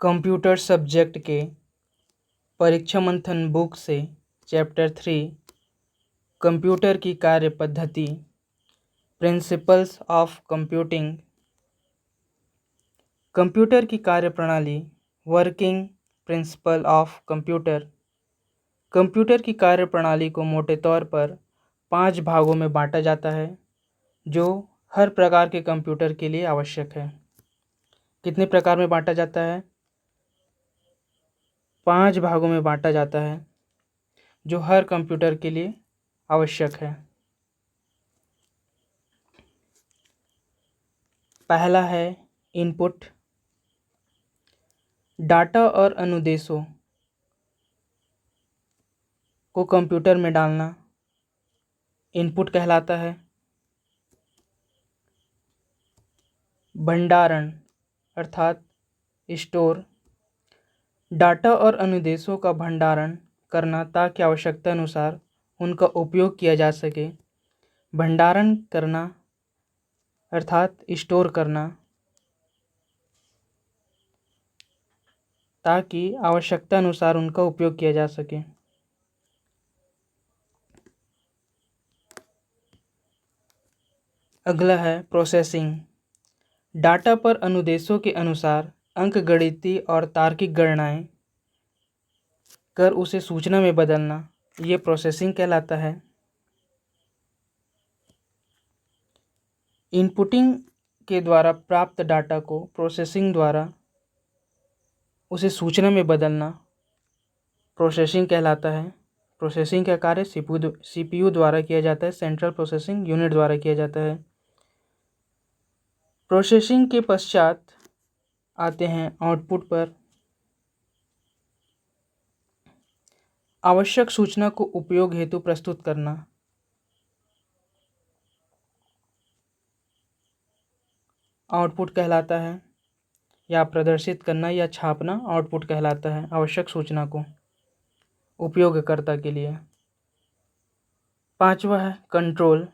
Computer subject के परीक्षा मंथन बुक से चैप्टर 3 कंप्यूटर की कार्य पद्धति प्रिंसिपल्स ऑफ कंप्यूटिंग। कंप्यूटर की कार्यप्रणाली working principle of computer. Computer की कार्यप्रणाली को मोटे तौर पर 5 भागों में बांटा जाता है जो हर प्रकार के कंप्यूटर के लिए आवश्यक है। कितने प्रकार में बांटा जाता है? 5 भागों में बांटा जाता है जो हर कंप्यूटर के लिए आवश्यक है। पहला है इनपुट। डाटा और अनुदेशों को कंप्यूटर में डालना इनपुट कहलाता है। भंडारण अर्थात स्टोर। डाटा और अनुदेशों का भंडारण करना ताकि आवश्यकता अनुसार उनका उपयोग किया जा सके। भंडारण करना अर्थात स्टोर करना ताकि आवश्यकता अनुसार उनका उपयोग किया जा सके। अगला है प्रोसेसिंग। डाटा पर अनुदेशों के अनुसार अंकगणितीय और तार्किक गणनाएं कर उसे सूचना में बदलना ये प्रोसेसिंग कहलाता है। इनपुटिंग के द्वारा प्राप्त डाटा को प्रोसेसिंग द्वारा उसे सूचना में बदलना प्रोसेसिंग कहलाता है। प्रोसेसिंग का कार्य सीपीयू द्वारा किया जाता है, सेंट्रल प्रोसेसिंग यूनिट द्वारा किया जाता है। प्रोसेसिंग के पश्चात आते हैं आउटपुट पर। आवश्यक सूचना को उपयोग हेतु प्रस्तुत करना आउटपुट कहलाता है, या प्रदर्शित करना या छापना आउटपुट कहलाता है आवश्यक सूचना को उपयोगकर्ता के लिए। पांचवा है कंट्रोल।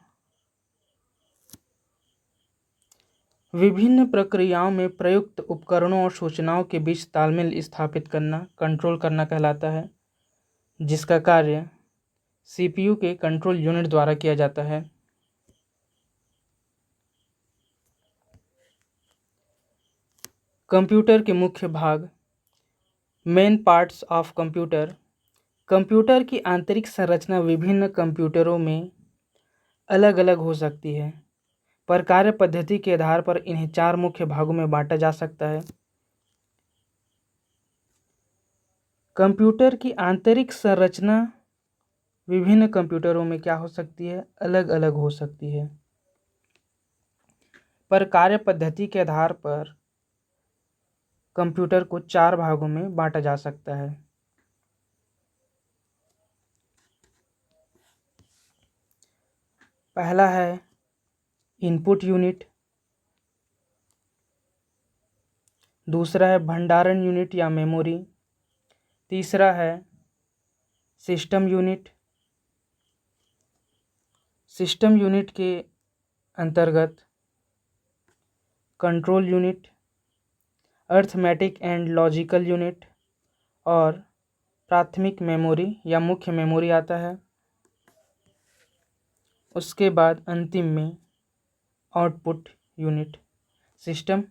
विभिन्न प्रक्रियाओं में प्रयुक्त उपकरणों और सूचनाओं के बीच तालमेल स्थापित करना कंट्रोल करना कहलाता है, जिसका कार्य सीपीयू के कंट्रोल यूनिट द्वारा किया जाता है। कंप्यूटर के मुख्य भाग main parts of computer. Computer की आंतरिक संरचना विभिन्न कंप्यूटरों में अलग अलग हो सकती है, पर कार्य पद्धति के आधार पर इन्हें 4 मुख्य भागों में बांटा जा सकता है। कंप्यूटर की आंतरिक संरचना विभिन्न कंप्यूटरों में क्या हो सकती है? अलग अलग हो सकती है, पर कार्य पद्धति के आधार पर कंप्यूटर को 4 भागों में बांटा जा सकता है। पहला है इनपुट यूनिट, दूसरा है भंडारण यूनिट या मेमोरी, तीसरा है सिस्टम यूनिट। सिस्टम यूनिट के अंतर्गत control unit, arithmetic and logical unit और प्राथमिक मेमोरी या मुख्य मेमोरी आता है। उसके बाद अंतिम में आउटपुट यूनिट। सिस्टम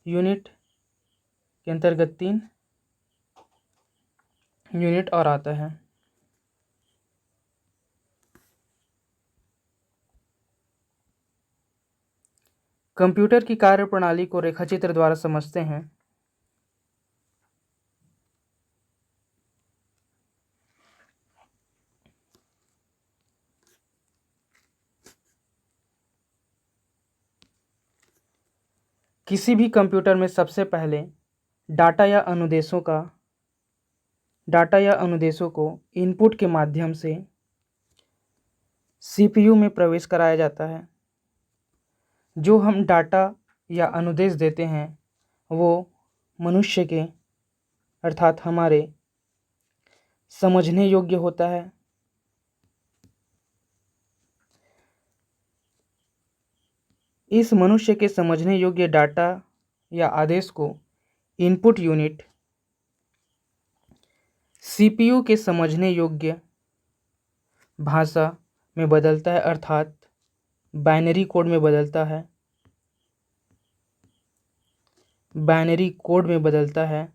यूनिट के अंतर्गत 3 यूनिट और आता है। कंप्यूटर की कार्यप्रणाली को रेखाचित्र द्वारा समझते हैं। किसी भी कंप्यूटर में सबसे पहले डाटा या अनुदेशों को इनपुट के माध्यम से सीपीयू में प्रवेश कराया जाता है। जो हम डाटा या अनुदेश देते हैं वो मनुष्य के अर्थात हमारे समझने योग्य होता है। इस मनुष्य के समझने योग्य डाटा या आदेश को इनपुट यूनिट सीपीयू के समझने योग्य भाषा में बदलता है, अर्थात बाइनरी कोड में बदलता है, बाइनरी कोड में बदलता है।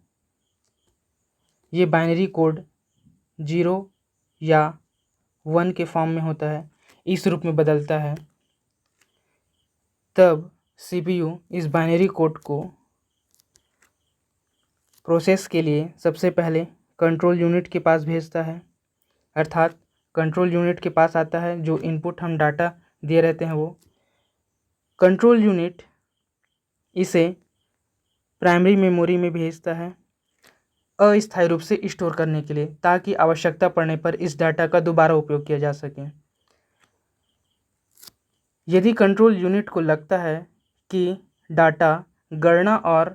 ये बाइनरी कोड 0 या 1 के फॉर्म में होता है, इस रूप में बदलता है। तब सीपीयू इस बाइनरी कोड को प्रोसेस के लिए सबसे पहले कंट्रोल यूनिट के पास भेजता है, अर्थात कंट्रोल यूनिट के पास आता है। जो इनपुट हम डाटा दिए रहते हैं वो कंट्रोल यूनिट इसे प्राइमरी मेमोरी में भेजता है अस्थायी रूप से स्टोर करने के लिए, ताकि आवश्यकता पड़ने पर इस डाटा का दोबारा उपयोग किया जा सके। यदि कंट्रोल यूनिट को लगता है कि डाटा गणना और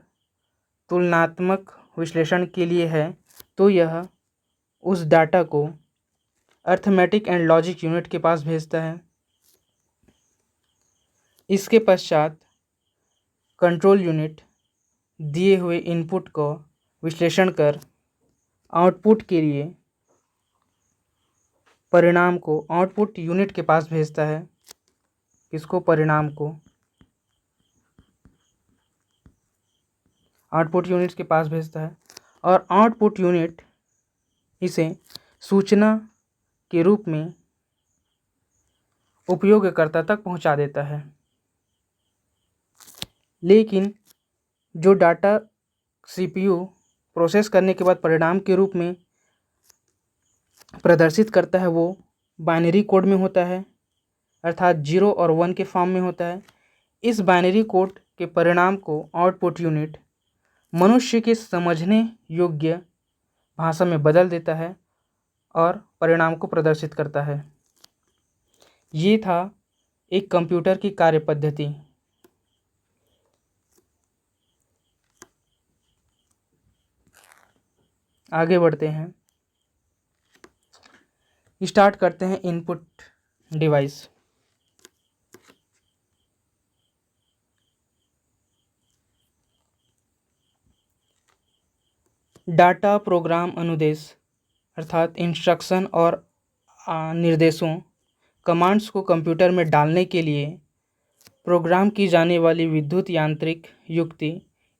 तुलनात्मक विश्लेषण के लिए है, तो यह उस डाटा को अर्थमेटिक एंड लॉजिक यूनिट के पास भेजता है। इसके पश्चात कंट्रोल यूनिट दिए हुए इनपुट को विश्लेषण कर आउटपुट के लिए परिणाम को आउटपुट यूनिट के पास भेजता है। किसको? परिणाम को आउटपुट यूनिट के पास भेजता है, और आउटपुट यूनिट इसे सूचना के रूप में उपयोगकर्ता तक पहुंचा देता है। लेकिन जो डाटा सीपीयू प्रोसेस करने के बाद परिणाम के रूप में प्रदर्शित करता है वो बाइनरी कोड में होता है, अर्थात 0 और 1 के फॉर्म में होता है। इस बाइनरी कोड के परिणाम को आउटपुट यूनिट मनुष्य के समझने योग्य भाषा में बदल देता है और परिणाम को प्रदर्शित करता है। ये था एक कंप्यूटर की कार्यपद्धति। आगे बढ़ते हैं, स्टार्ट करते हैं इनपुट डिवाइस। डाटा प्रोग्राम अनुदेश अर्थात इंस्ट्रक्शन और निर्देशों कमांड्स को कंप्यूटर में डालने के लिए प्रोग्राम की जाने वाली विद्युत यांत्रिक युक्ति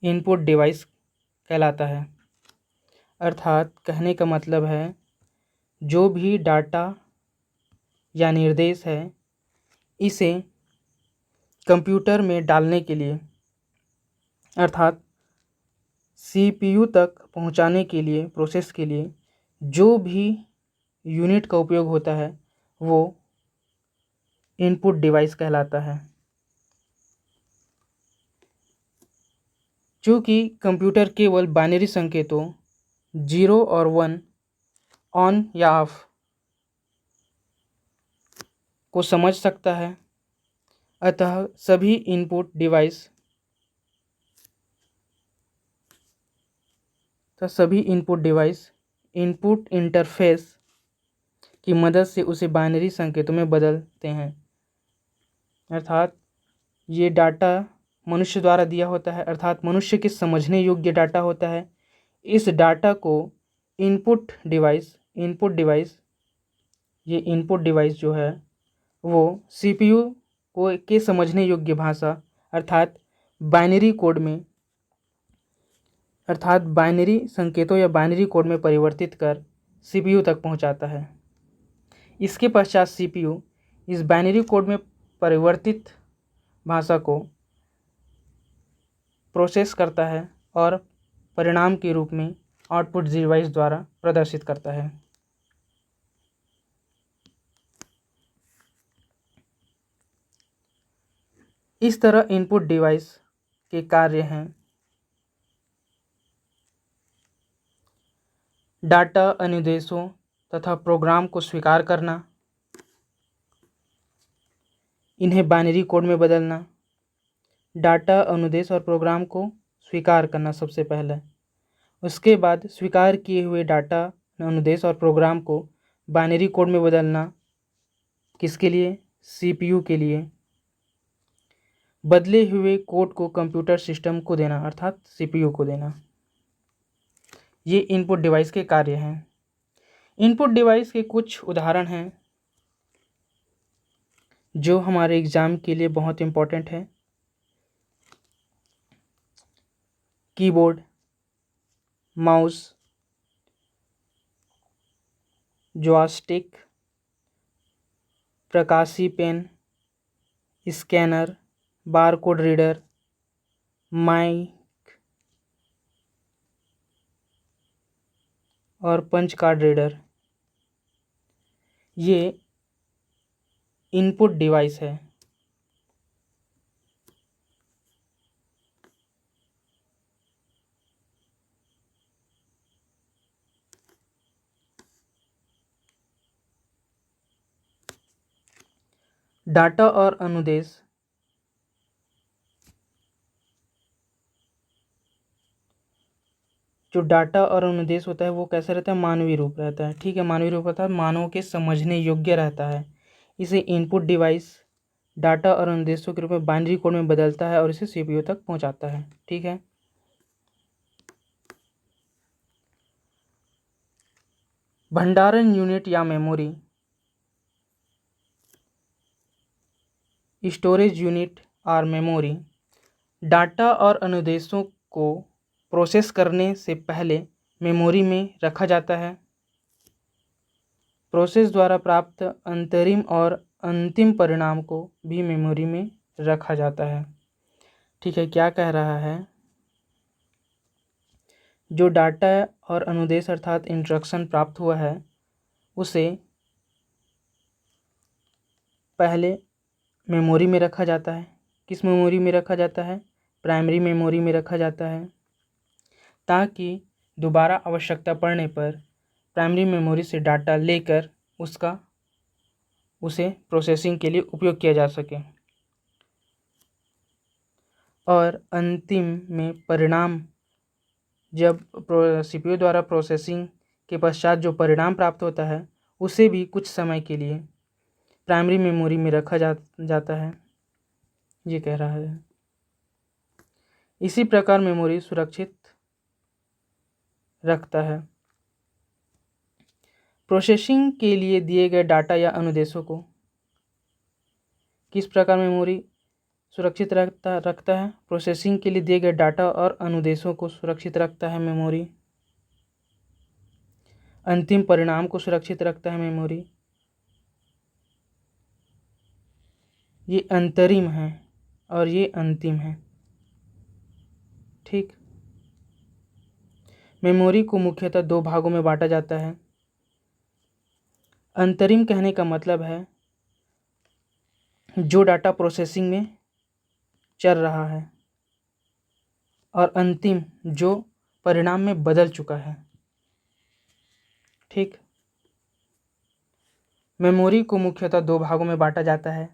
इनपुट डिवाइस कहलाता है। अर्थात कहने का मतलब है जो भी डाटा या निर्देश है इसे कंप्यूटर में डालने के लिए अर्थात सीपीयू तक पहुंचाने के लिए प्रोसेस के लिए जो भी यूनिट का उपयोग होता है वो इनपुट डिवाइस कहलाता है। चूँकि कंप्यूटर केवल बाइनरी संकेतों 0 और 1 ऑन या ऑफ को समझ सकता है, अतः सभी इनपुट डिवाइस इनपुट इंटरफेस की मदद से उसे बाइनरी संकेतों में बदलते हैं। अर्थात ये डाटा मनुष्य द्वारा दिया होता है, अर्थात मनुष्य के समझने योग्य डाटा होता है। इस डाटा को इनपुट डिवाइस जो है वो सीपीयू के समझने योग्य भाषा अर्थात बाइनरी संकेतों या बाइनरी कोड में परिवर्तित कर सीपीयू तक पहुंचाता है। इसके पश्चात सीपीयू इस बाइनरी कोड में परिवर्तित भाषा को प्रोसेस करता है और परिणाम के रूप में आउटपुट डिवाइस द्वारा प्रदर्शित करता है। इस तरह इनपुट डिवाइस के कार्य हैं डाटा अनुदेशों तथा प्रोग्राम को स्वीकार करना, इन्हें बाइनरी कोड में बदलना, डाटा अनुदेश और प्रोग्राम को स्वीकार करना सबसे पहले, उसके बाद स्वीकार किए हुए डाटा अनुदेश और प्रोग्राम को बाइनरी कोड में बदलना। किसके लिए? सीपीयू के लिए। बदले हुए कोड को कंप्यूटर सिस्टम को देना अर्थात सीपीयू को देना। ये इनपुट डिवाइस के कार्य हैं। इनपुट डिवाइस के कुछ उदाहरण हैं जो हमारे एग्ज़ाम के लिए बहुत इम्पोर्टेंट है। कीबोर्ड, माउस, जॉयस्टिक, प्रकाशी pen, scanner, barcode reader, mic और पंच कार्ड रीडर, ये इनपुट डिवाइस है। डाटा और अनुदेश जो डाटा और अनुदेश होता है वो कैसा रहता है, मानवीय रूप रहता है। ठीक है, मानवीय रूप रहता है, मानव के समझने योग्य रहता है। इसे इनपुट डिवाइस डाटा और अनुदेशों के रूप में बाइनरी कोड में बदलता है और इसे सीपीयू तक पहुंचाता है। ठीक है, भंडारण यूनिट या मेमोरी, स्टोरेज यूनिट और मेमोरी डाटा और अनुदेशों को प्रोसेस करने से पहले मेमोरी में रखा जाता है। प्रोसेस द्वारा प्राप्त अंतरिम और अंतिम परिणाम को भी मेमोरी में रखा जाता है। ठीक है, क्या कह रहा है, जो डाटा और अनुदेश अर्थात इंस्ट्रक्शन प्राप्त हुआ है उसे पहले मेमोरी में रखा जाता है। किस मेमोरी में रखा जाता है, प्राइमरी मेमोरी में रखा जाता है, ताकि दोबारा आवश्यकता पड़ने पर प्राइमरी मेमोरी से डाटा लेकर उसे प्रोसेसिंग के लिए उपयोग किया जा सके। और अंतिम में परिणाम, जब सीपीयू द्वारा प्रोसेसिंग के पश्चात जो परिणाम प्राप्त होता है उसे भी कुछ समय के लिए प्राइमरी मेमोरी में रखा जाता है, ये कह रहा है। इसी प्रकार मेमोरी सुरक्षित रखता है। प्रोसेसिंग के लिए दिए गए डाटा या अनुदेशों को किस प्रकार मेमोरी सुरक्षित रखता है। प्रोसेसिंग के लिए दिए गए डाटा और अनुदेशों को सुरक्षित रखता है मेमोरी। अंतिम परिणाम को सुरक्षित रखता है मेमोरी। ये अंतरिम है और ये अंतिम है। ठीक, मेमोरी को मुख्यतः दो भागों में बांटा जाता है। अंतरिम कहने का मतलब है जो डाटा प्रोसेसिंग में चल रहा है, और अंतिम जो परिणाम में बदल चुका है। ठीक, मेमोरी को मुख्यतः दो भागों में बांटा जाता है,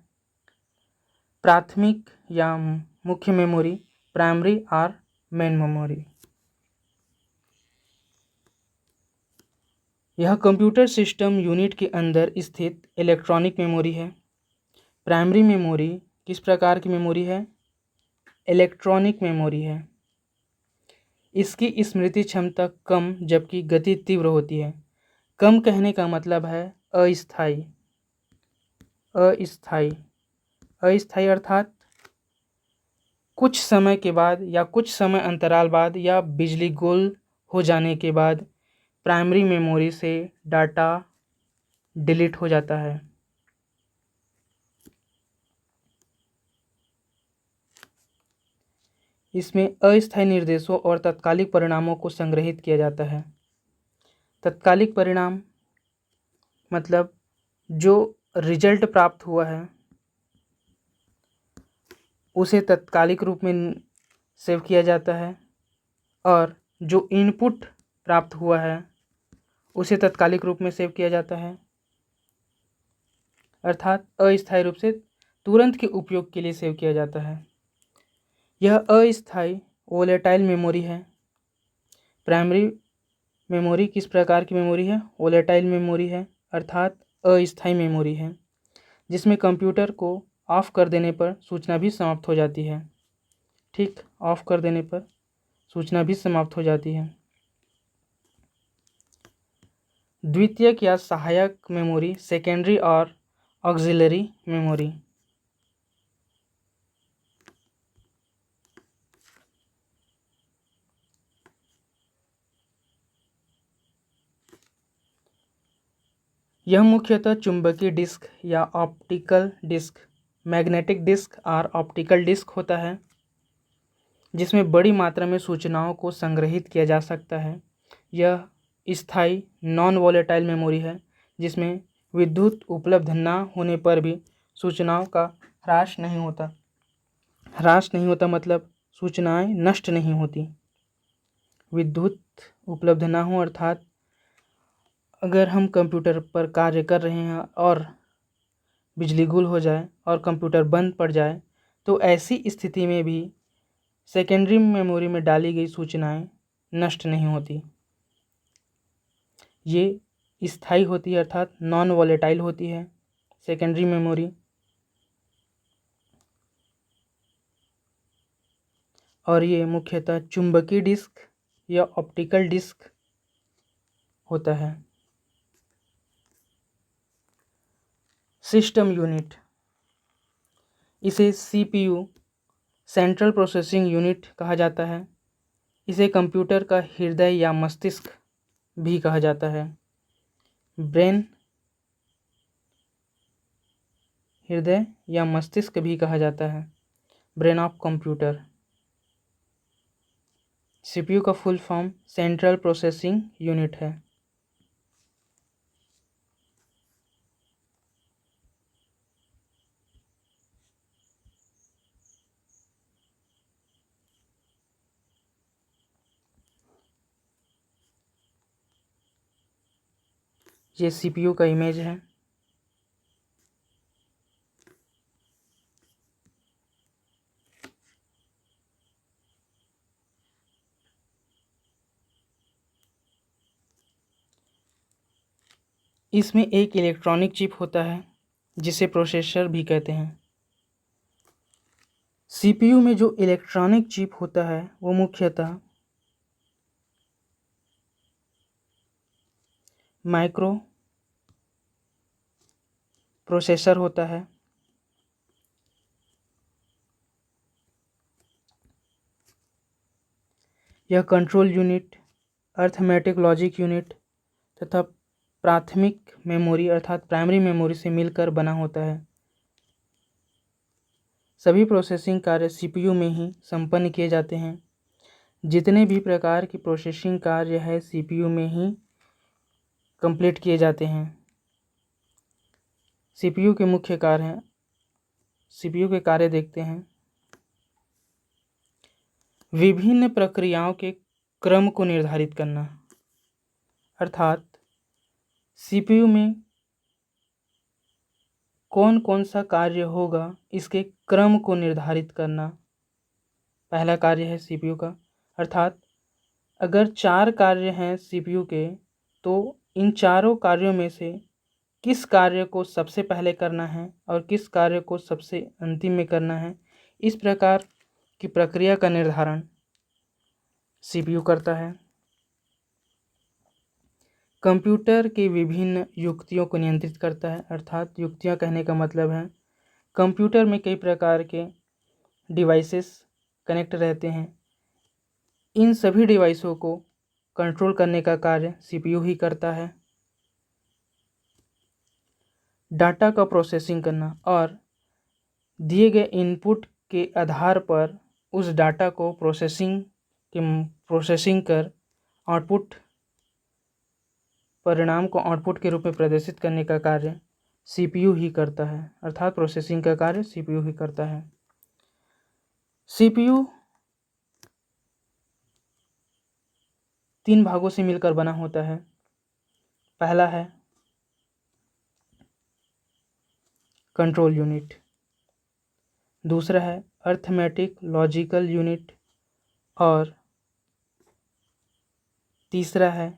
प्राथमिक या मुख्य मेमोरी, प्राइमरी और मेन मेमोरी। यह कंप्यूटर सिस्टम यूनिट के अंदर स्थित इलेक्ट्रॉनिक मेमोरी है। प्राइमरी मेमोरी किस प्रकार की मेमोरी है, इलेक्ट्रॉनिक मेमोरी है। इसकी स्मृति क्षमता कम जबकि गति तीव्र होती है। कम कहने का मतलब है अस्थायी। अस्थायी अस्थायी अर्थात कुछ समय के बाद या कुछ समय अंतराल बाद या बिजली गुल हो जाने के बाद प्राइमरी मेमोरी से डाटा डिलीट हो जाता है। इसमें अस्थायी निर्देशों और तात्कालिक परिणामों को संग्रहित किया जाता है। तात्कालिक परिणाम मतलब जो रिजल्ट प्राप्त हुआ है उसे तात्कालिक रूप में सेव किया जाता है, और जो इनपुट प्राप्त हुआ है उसे तात्कालिक रूप में सेव किया जाता है, अर्थात अस्थायी रूप से तुरंत के उपयोग के लिए सेव किया जाता है। यह अस्थायी वोलेटाइल मेमोरी है। प्राइमरी मेमोरी किस प्रकार की मेमोरी है, वोलेटाइल मेमोरी है, अर्थात अस्थायी मेमोरी है, जिसमें कंप्यूटर को ऑफ कर देने पर सूचना भी समाप्त हो जाती है। ठीक, ऑफ कर देने पर सूचना भी समाप्त हो जाती है। द्वितीयक या सहायक मेमोरी, सेकेंडरी और ऑक्सिलरी मेमोरी। यह मुख्यतः चुंबकीय डिस्क या ऑप्टिकल डिस्क, मैग्नेटिक डिस्क और ऑप्टिकल डिस्क होता है, जिसमें बड़ी मात्रा में सूचनाओं को संग्रहित किया जा सकता है। यह स्थायी नॉन वोलेटाइल मेमोरी है, जिसमें विद्युत उपलब्ध न होने पर भी सूचनाओं का ह्रास नहीं होता मतलब सूचनाएं नष्ट नहीं होती। विद्युत उपलब्ध ना हो अर्थात अगर हम कंप्यूटर पर कार्य कर रहे हैं और बिजली गुल हो जाए और कंप्यूटर बंद पड़ जाए, तो ऐसी स्थिति में भी सेकेंडरी मेमोरी में डाली गई सूचनाएं नष्ट नहीं होती। ये स्थायी होती है अर्थात नॉन वॉलेटाइल होती है सेकेंडरी मेमोरी। और ये मुख्यतः चुंबकीय डिस्क या ऑप्टिकल डिस्क होता है। सिस्टम यूनिट, इसे सीपीयू सेंट्रल प्रोसेसिंग यूनिट कहा जाता है। इसे कंप्यूटर का हृदय या मस्तिष्क भी कहा जाता है। ब्रेन, हृदय या मस्तिष्क भी कहा जाता है, ब्रेन ऑफ कंप्यूटर। सीपीयू का full form central processing unit है। ये सीपीयू का इमेज है। इसमें एक इलेक्ट्रॉनिक चिप होता है जिसे प्रोसेसर भी कहते हैं। सीपीयू में जो इलेक्ट्रॉनिक चिप होता है वो मुख्यतः माइक्रो प्रोसेसर होता है। यह control unit, arithmetic logic unit तथा प्राथमिक मेमोरी अर्थात प्राइमरी मेमोरी से मिलकर बना होता है। सभी प्रोसेसिंग कार्य सीपीयू में ही संपन्न किए जाते हैं। जितने भी प्रकार की प्रोसेसिंग कार्य है सीपीयू में ही कंप्लीट किए जाते हैं। सीपीयू के मुख्य कार्य हैं, सीपीयू के कार्य देखते हैं। विभिन्न प्रक्रियाओं के क्रम को निर्धारित करना, अर्थात सीपीयू में कौन कौन सा कार्य होगा इसके क्रम को निर्धारित करना पहला कार्य है सीपीयू का। अर्थात अगर 4 कार्य हैं सीपीयू के, तो इन चारों कार्यों में से किस कार्य को सबसे पहले करना है और किस कार्य को सबसे अंतिम में करना है, इस प्रकार की प्रक्रिया का निर्धारण सीपीयू करता है। कंप्यूटर की विभिन्न युक्तियों को नियंत्रित करता है, अर्थात युक्तियाँ कहने का मतलब है कंप्यूटर में कई प्रकार के डिवाइसेस कनेक्ट रहते हैं। इन सभी डिवाइसों को कंट्रोल करने का कार्य सीपीयू ही करता है। डाटा का प्रोसेसिंग करना और दिए गए इनपुट के आधार पर उस डाटा को प्रोसेसिंग कर आउटपुट परिणाम को आउटपुट के रूप में प्रदर्शित करने का कार्य सीपीयू ही करता है, अर्थात प्रोसेसिंग का कार्य सीपीयू ही करता है। सीपीयू 3 भागों से मिलकर बना होता है। पहला है कंट्रोल यूनिट, दूसरा है अर्थमेटिक लॉजिकल यूनिट और तीसरा है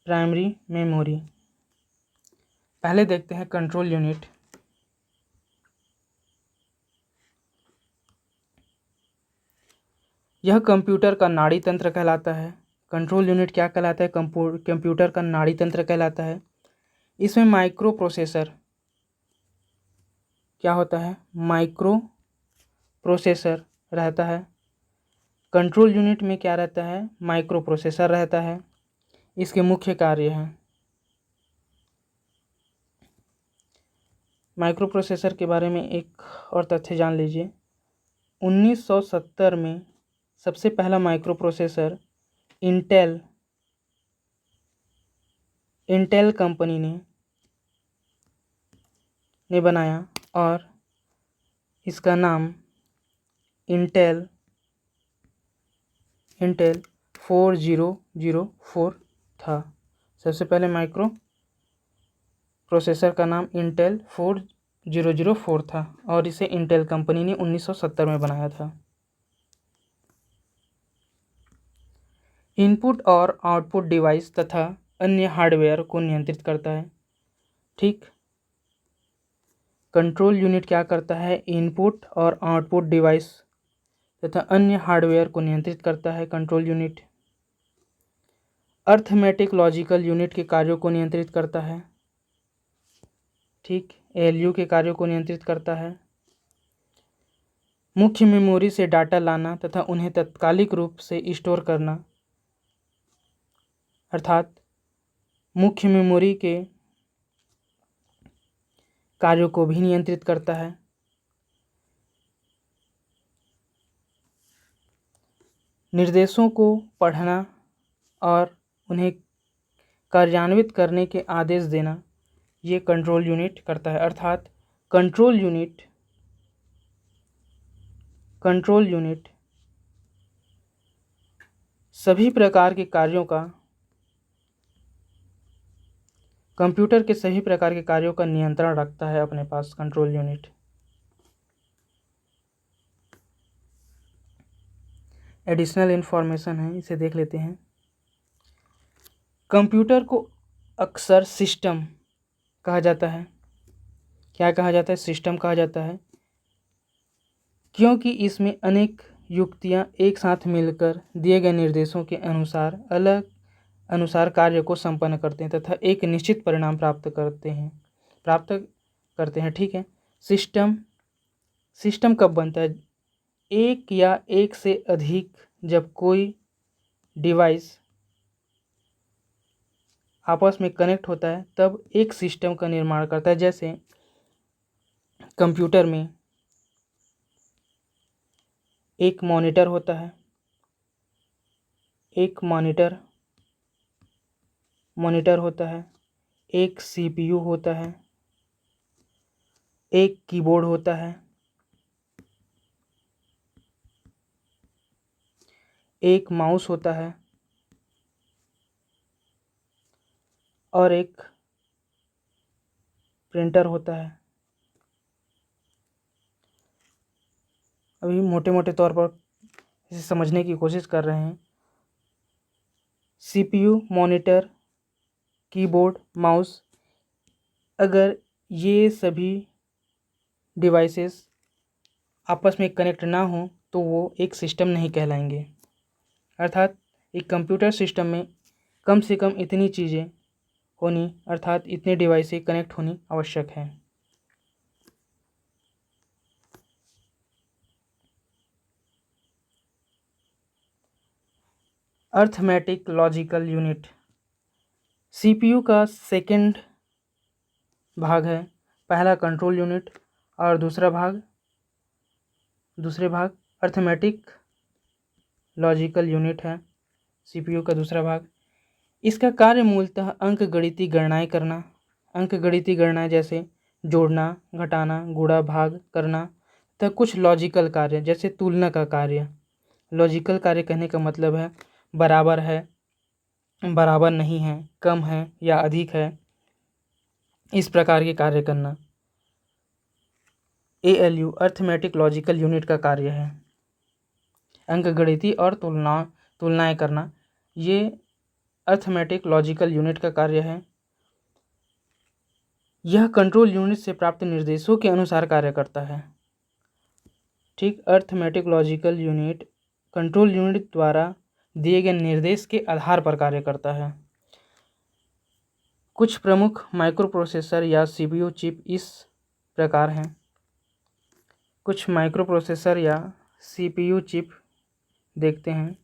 प्राइमरी मेमोरी। पहले देखते हैं कंट्रोल यूनिट। यह कंप्यूटर का नाड़ी तंत्र कहलाता है। कंट्रोल यूनिट क्या कहलाता है? कंप्यूटर का नाड़ी तंत्र कहलाता है। इसमें माइक्रो प्रोसेसर क्या होता है? माइक्रो प्रोसेसर रहता है। कंट्रोल यूनिट में क्या रहता है? माइक्रो प्रोसेसर रहता है। इसके मुख्य कार्य हैं। माइक्रो प्रोसेसर के बारे में एक और तथ्य जान लीजिए। 1970 में सबसे पहला माइक्रो प्रोसेसर इंटेल कंपनी ने बनाया और इसका नाम इंटेल 4004 था। सबसे पहले माइक्रो प्रोसेसर का नाम इंटेल 4004 था और इसे इंटेल कंपनी ने 1970 में बनाया था। इनपुट और आउटपुट डिवाइस तथा अन्य हार्डवेयर को नियंत्रित करता है। ठीक, कंट्रोल यूनिट क्या करता है? इनपुट और आउटपुट डिवाइस तथा अन्य हार्डवेयर को नियंत्रित करता है control unit. Arithmetic logical unit के कार्यों को नियंत्रित करता है। ठीक, एएलयू के कार्यों को नियंत्रित करता है। मुख्य मेमोरी से डाटा लाना तथा उन्हें तात्कालिक रूप से स्टोर करना, अर्थात मुख्य मेमोरी के कार्यों को भी नियंत्रित करता है। निर्देशों को पढ़ना और उन्हें कार्यान्वित करने के आदेश देना, ये कंट्रोल यूनिट करता है। अर्थात कंट्रोल यूनिट सभी प्रकार के कार्यों का, कंप्यूटर के सभी प्रकार के कार्यों का नियंत्रण रखता है अपने पास कंट्रोल यूनिट। एडिशनल इन्फॉर्मेशन है, इसे देख लेते हैं। कंप्यूटर को अक्सर सिस्टम कहा जाता है। क्या कहा जाता है? सिस्टम कहा जाता है, क्योंकि इसमें अनेक युक्तियां एक साथ मिलकर दिए गए निर्देशों के अनुसार कार्य को संपन्न करते हैं तथा एक निश्चित परिणाम प्राप्त करते हैं। ठीक है, सिस्टम कब बनता है? एक या एक से अधिक जब कोई डिवाइस आपस में कनेक्ट होता है तब एक सिस्टम का निर्माण करता है। जैसे कंप्यूटर में एक मॉनिटर होता है, एक मॉनिटर होता है, एक सीपीयू होता है, एक कीबोर्ड होता है, एक माउस होता है और एक प्रिंटर होता है। अभी मोटे मोटे तौर पर इसे समझने की कोशिश कर रहे हैं। सीपीयू, मॉनिटर, कीबोर्ड, माउस, अगर ये सभी डिवाइसेस आपस में कनेक्ट ना हो तो वो एक सिस्टम नहीं कहलाएंगे। अर्थात एक कंप्यूटर सिस्टम में कम से कम इतनी चीज़ें होनी, अर्थात इतने डिवाइसें कनेक्ट होनी आवश्यक है। अर्थमेटिक लॉजिकल यूनिट सीपीयू का सेकंड भाग है। पहला कंट्रोल यूनिट और दूसरे भाग अर्थमेटिक लॉजिकल यूनिट है। सीपीयू का दूसरा भाग, इसका कार्य मूलतः अंकगणितीय गणनाएं करना। अंकगणितीय गणनाएं जैसे जोड़ना, घटाना, गुणा, भाग करना तथा कुछ लॉजिकल कार्य जैसे तुलना का कार्य। लॉजिकल कार्य कहने का मतलब है बराबर है, बराबर नहीं है, कम है या अधिक है, इस प्रकार के कार्य करना एएलयू अर्थमेटिक लॉजिकल यूनिट का कार्य है। अंकगणितीय और तुलनाएं करना, ये अर्थमेटिक लॉजिकल यूनिट का कार्य है। यह कंट्रोल यूनिट से प्राप्त निर्देशों के अनुसार कार्य करता है। ठीक, arithmetic logical unit control unit द्वारा दिए गए निर्देश के आधार पर कार्य करता है। कुछ प्रमुख माइक्रोप्रोसेसर या सीपीयू चिप इस प्रकार हैं। कुछ माइक्रोप्रोसेसर या सीपीयू चिप देखते हैं।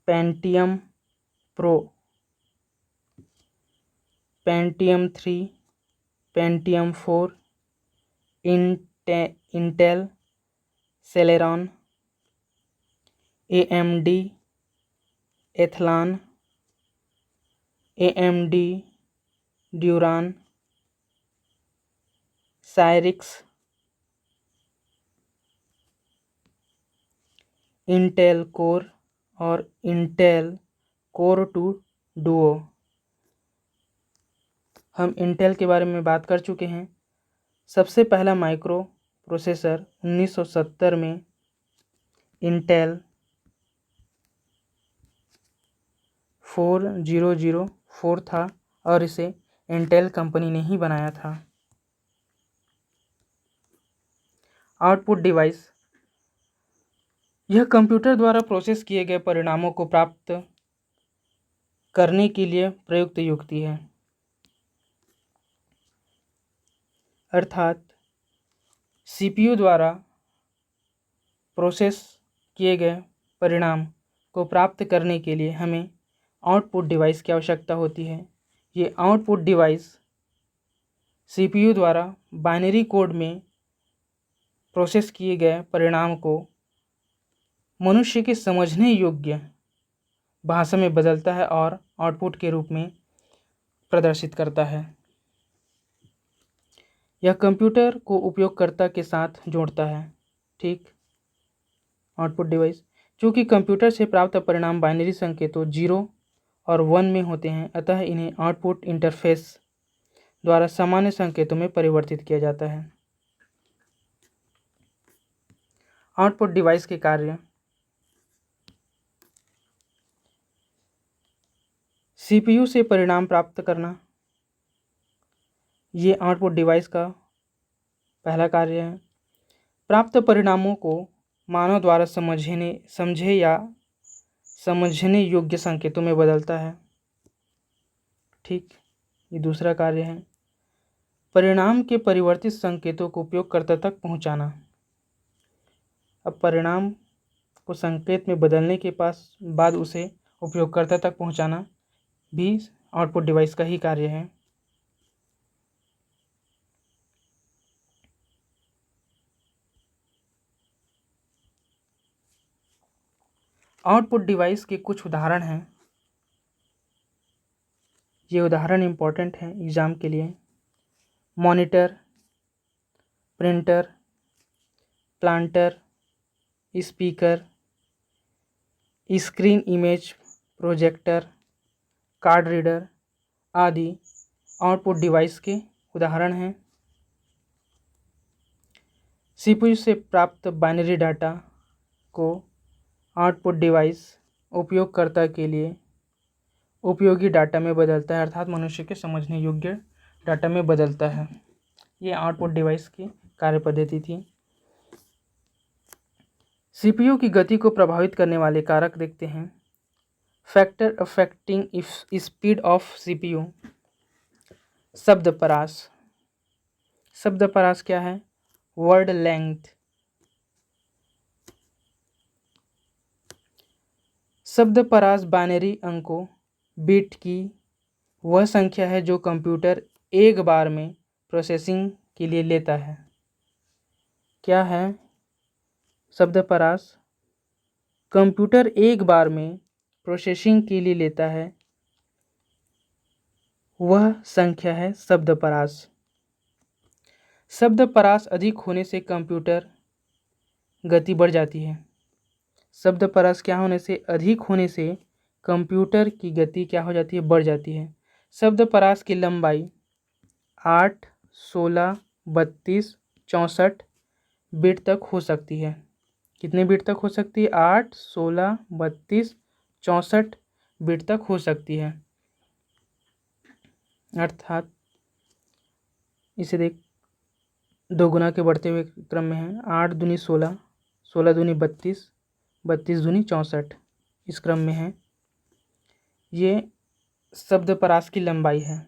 Pentium pro, Pentium 3, Pentium 4, Intel Celeron, AMD Athlon, AMD Duron, Cyrix, Intel core और इंटेल कोर 2 डुओ। हम इंटेल के बारे में बात कर चुके हैं। सबसे पहला माइक्रो प्रोसेसर 1970 में इंटेल 4004 था और इसे इंटेल कंपनी ने ही बनाया था। आउटपुट डिवाइस, यह कंप्यूटर द्वारा प्रोसेस किए गए परिणामों को प्राप्त करने के लिए प्रयुक्त युक्ति है। अर्थात सीपीयू द्वारा प्रोसेस किए गए परिणाम को प्राप्त करने के लिए हमें आउटपुट डिवाइस की आवश्यकता होती है। ये आउटपुट डिवाइस सीपीयू द्वारा बाइनरी कोड में प्रोसेस किए गए परिणाम को मनुष्य के समझने योग्य भाषा में बदलता है और आउटपुट के रूप में प्रदर्शित करता है। यह कंप्यूटर को उपयोगकर्ता के साथ जोड़ता है। ठीक, आउटपुट डिवाइस, चूँकि कंप्यूटर से प्राप्त परिणाम बाइनरी संकेतों 0 और 1 में होते हैं, अतः इन्हें आउटपुट इंटरफेस द्वारा सामान्य संकेतों में परिवर्तित किया जाता है। आउटपुट डिवाइस के कार्य, सीपीयू से परिणाम प्राप्त करना, ये आउटपुट डिवाइस का पहला कार्य है। प्राप्त परिणामों को मानव द्वारा समझे या समझने योग्य संकेतों में बदलता है। ठीक, ये दूसरा कार्य है। परिणाम के परिवर्तित संकेतों को उपयोगकर्ता तक पहुंचाना। अब परिणाम को संकेत में बदलने के बाद उसे उपयोगकर्ता तक पहुंचाना भी आउटपुट डिवाइस का ही कार्य है। आउटपुट डिवाइस के कुछ उदाहरण हैं। ये उदाहरण इम्पोर्टेंट हैं एग्ज़ाम के लिए। Monitor, printer, planter, speaker, screen image projector, card reader आदि आउटपुट डिवाइस के उदाहरण हैं। सीपीयू से प्राप्त बाइनरी डाटा को आउटपुट डिवाइस उपयोगकर्ता के लिए उपयोगी डाटा में बदलता है, अर्थात मनुष्य के समझने योग्य डाटा में बदलता है। ये आउटपुट डिवाइस की कार्य पद्धति थी। सीपीयू की गति को प्रभावित करने वाले कारक देखते हैं। Factor affecting speed of CPU. शब्दपरास, शब्दपरास क्या है? Word length. शब्दपरास बाइनरी अंकों बिट की वह संख्या है जो कंप्यूटर एक बार में प्रोसेसिंग के लिए लेता है। क्या है शब्दपरास? कंप्यूटर एक बार में प्रोसेसिंग के लिए लेता है, वह संख्या है शब्दपरास। शब्दपरास अधिक होने से कंप्यूटर गति बढ़ जाती है। शब्दपरास क्या होने से? अधिक होने से कंप्यूटर की गति क्या हो जाती है? बढ़ जाती है। शब्दपरास की लंबाई 8, 16, 32, 64 बिट तक हो सकती है। कितने बिट तक हो सकती है? 8, 16, 32, 64 बिट तक हो सकती है। अर्थात इसे देख 2 गुना के बढ़ते हुए क्रम में है। 8 दूनी 16, 16 दूनी 32, 32 दूनी 64 इस क्रम में है। ये शब्द परास की लंबाई है।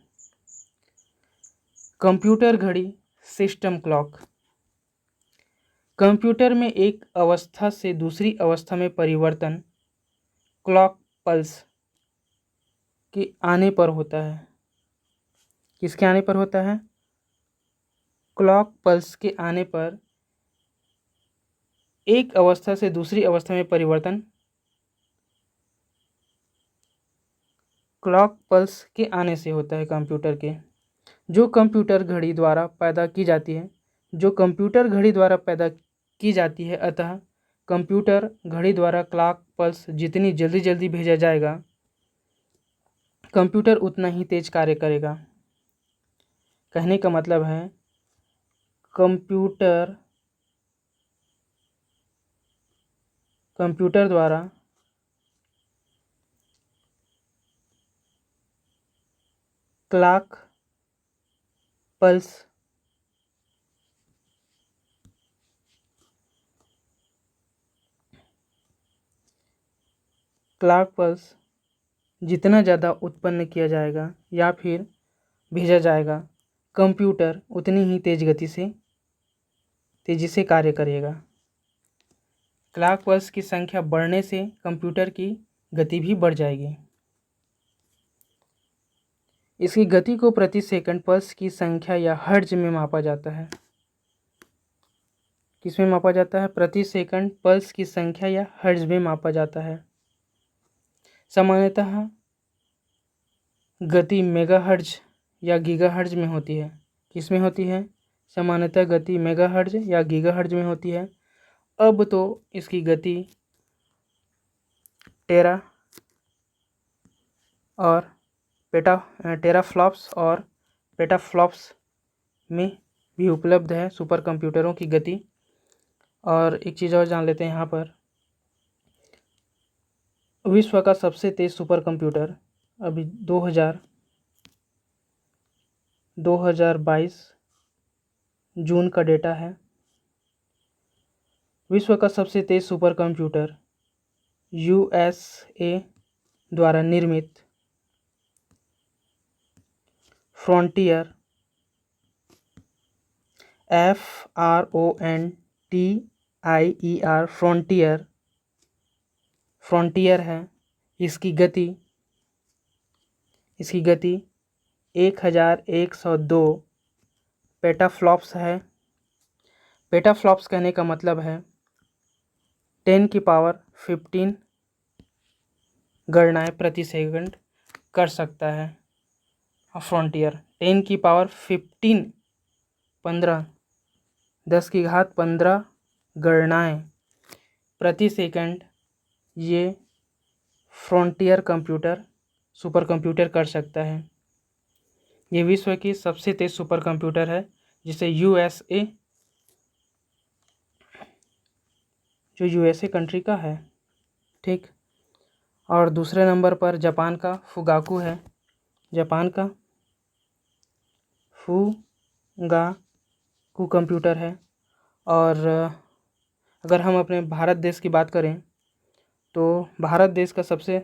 कंप्यूटर घड़ी, सिस्टम क्लॉक। कंप्यूटर में एक अवस्था से दूसरी अवस्था में परिवर्तन क्लॉक पल्स के आने पर होता है। किसके आने पर होता है? क्लॉक पल्स के आने पर एक अवस्था से दूसरी अवस्था में परिवर्तन क्लॉक पल्स के आने से होता है कंप्यूटर के। जो कंप्यूटर घड़ी द्वारा पैदा की जाती है अतः कंप्यूटर घड़ी द्वारा क्लॉक पल्स जितनी जल्दी जल्दी भेजा जाएगा कंप्यूटर उतना ही तेज कार्य करेगा। कहने का मतलब है कंप्यूटर द्वारा क्लॉक पल्स जितना ज़्यादा उत्पन्न किया जाएगा या फिर भेजा जाएगा कंप्यूटर उतनी ही तेज़ी से कार्य करेगा। क्लॉक पल्स की संख्या बढ़ने से कंप्यूटर की गति भी बढ़ जाएगी। इसकी गति को प्रति सेकंड पल्स की संख्या या हर्ट्ज में मापा जाता है। किसमें मापा जाता है? प्रति सेकंड पल्स की संख्या या हर्ट्ज में मापा जाता है। सामान्यतः गति मेगाहर्ट्ज या गीगाहर्ट्ज में होती है। किसमें होती है? सामान्यतः गति मेगाहर्ट्ज या गीगाहर्ट्ज में होती है। अब तो इसकी गति टेराफ्लॉप्स और पेटाफ्लॉप्स में भी उपलब्ध है सुपर कंप्यूटरों की गति। और एक चीज़ और जान लेते हैं यहाँ पर, विश्व का सबसे तेज़ सुपर कंप्यूटर अभी 2022 जून का डेटा है। विश्व का सबसे तेज़ सुपर कंप्यूटर USA द्वारा निर्मित फ्रंटियर FRONTIER फ्रंटियर है। इसकी गति 1102 पेटाफ्लॉप्स है। पेटाफ्लॉप्स कहने का मतलब है 10 की पावर 15 गणनाएं प्रति सेकंड कर सकता है। फ्रंटियर 10 की पावर 15 10 की घात 15 गणनाएं प्रति सेकंड ये फ्रंटियर सुपर कंप्यूटर कर सकता है। ये विश्व की सबसे तेज़ सुपर कंप्यूटर है जिसे USA कंट्री का है। ठीक। और दूसरे नंबर पर जापान का फुगाकू है। जापान का फुगाकू कंप्यूटर है। और अगर हम अपने भारत देश की बात करें तो भारत देश का सबसे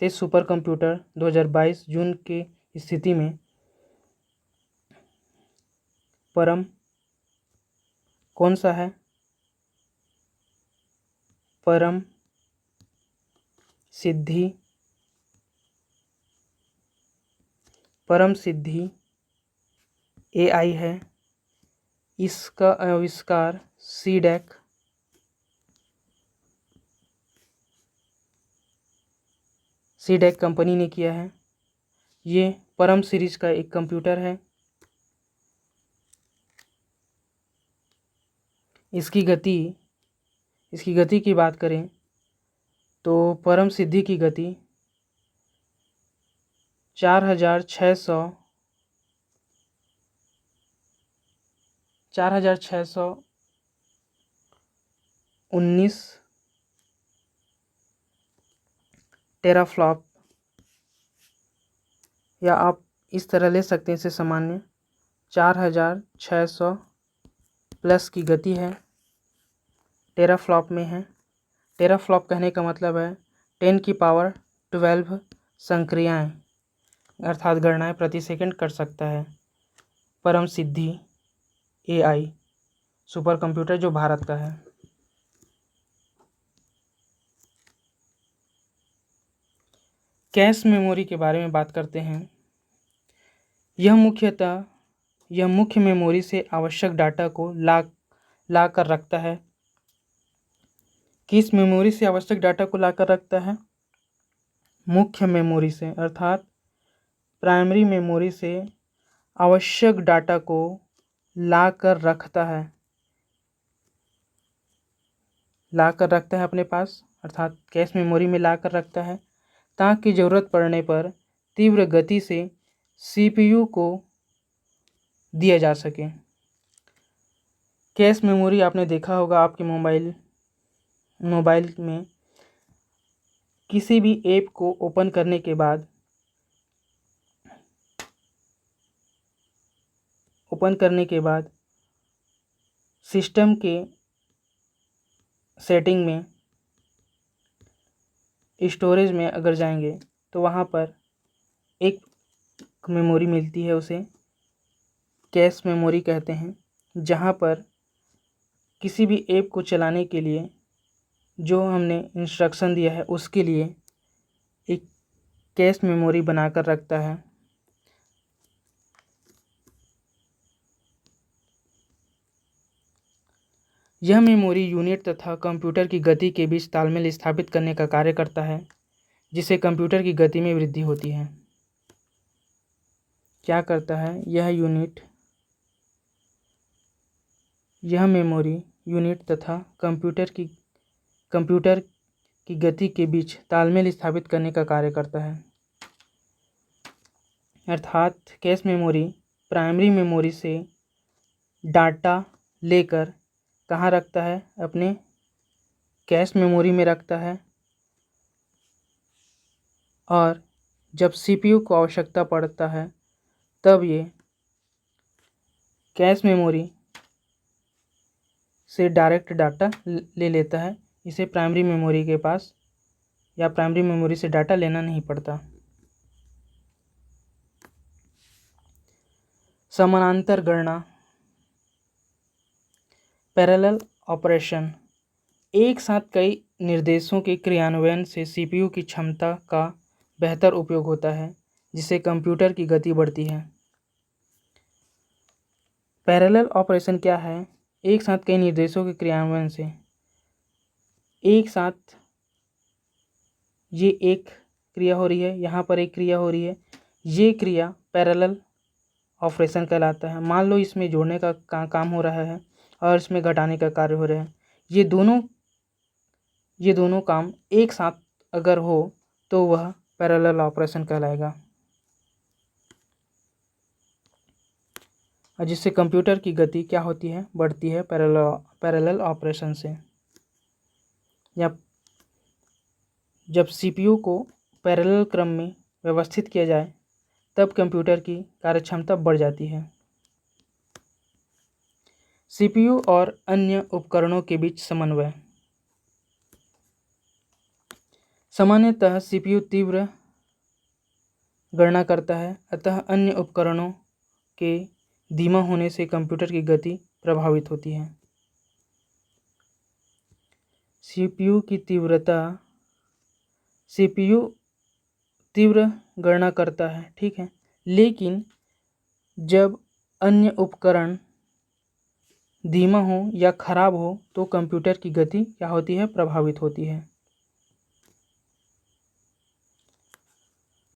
तेज़ सुपर कंप्यूटर 2022 जून की स्थिति में कौन सा है? परम सिद्धि AI है। इसका आविष्कार सीडेक कंपनी ने किया है। ये परम सीरीज का एक कंप्यूटर है। इसकी गति की बात करें तो परम सिद्धि की गति 4619 टेराफ्लॉप, या आप इस तरह ले सकते हैं इसे सामान्य 4600 प्लस की गति है, टेराफ्लॉप में है। टेराफ्लॉप कहने का मतलब है 10⁻12 संक्रियाएँ अर्थात गणनाएँ प्रति सेकंड कर सकता है। परम सिद्धि AI सुपर कंप्यूटर जो भारत का है। कैश मेमोरी के बारे में बात करते हैं। यह मुख्य मेमोरी से आवश्यक डाटा को ला कर रखता है। किस मेमोरी से आवश्यक डाटा को ला कर रखता है? मुख्य मेमोरी से अर्थात प्राइमरी मेमोरी से आवश्यक डाटा को ला कर रखता है अपने पास, अर्थात कैश मेमोरी में ला कर रखता है ताकि ज़रूरत पड़ने पर तीव्र गति से CPU को दिया जा सके। कैश मेमोरी आपने देखा होगा आपके मोबाइल में किसी भी ऐप को ओपन करने के बाद सिस्टम के सेटिंग में स्टोरेज में अगर जाएंगे तो वहाँ पर एक मेमोरी मिलती है, उसे कैश मेमोरी कहते हैं, जहाँ पर किसी भी ऐप को चलाने के लिए जो हमने इंस्ट्रक्शन दिया है उसके लिए एक कैश मेमोरी बनाकर रखता है। यह मेमोरी यूनिट तथा कंप्यूटर की गति के बीच तालमेल स्थापित करने का कार्य करता है, जिससे कंप्यूटर की गति में वृद्धि होती है। क्या करता है यह मेमोरी यूनिट तथा कंप्यूटर की गति के बीच तालमेल स्थापित करने का कार्य करता है। अर्थात कैश मेमोरी प्राइमरी मेमोरी से डाटा लेकर कहाँ रखता है? अपने कैश मेमोरी में रखता है, और जब CPU को आवश्यकता पड़ता है तब ये कैश मेमोरी से डायरेक्ट डाटा ले लेता है। इसे प्राइमरी मेमोरी के पास या प्राइमरी मेमोरी से डाटा लेना नहीं पड़ता। समानांतर गणना पैरेलल ऑपरेशन एक साथ कई निर्देशों के क्रियान्वयन से CPU की क्षमता का बेहतर उपयोग होता है, जिससे कंप्यूटर की गति बढ़ती है। पैरेलल ऑपरेशन क्या है? एक साथ कई निर्देशों के क्रियान्वयन से एक साथ ये एक क्रिया हो रही है, यहाँ पर एक क्रिया हो रही है, ये क्रिया पैरेलल ऑपरेशन कहलाता है। मान लो इसमें जोड़ने का काम हो रहा है और इसमें घटाने का कार्य हो रहा है। ये दोनों काम एक साथ अगर हो तो वह पैरेलल ऑपरेशन कहलाएगा, और जिससे कंप्यूटर की गति क्या होती है? बढ़ती है पैरेलल ऑपरेशन से। या जब CPU को पैरेलल क्रम में व्यवस्थित किया जाए तब कंप्यूटर की कार्यक्षमता बढ़ जाती है। CPU और अन्य उपकरणों के बीच समन्वय। सामान्यतः CPU तीव्र गणना करता है, अतः अन्य उपकरणों के धीमा होने से कंप्यूटर की गति प्रभावित होती है। CPU तीव्र गणना करता है, ठीक है, लेकिन जब अन्य उपकरण धीमा हो या खराब हो तो कंप्यूटर की गति क्या होती है? प्रभावित होती है।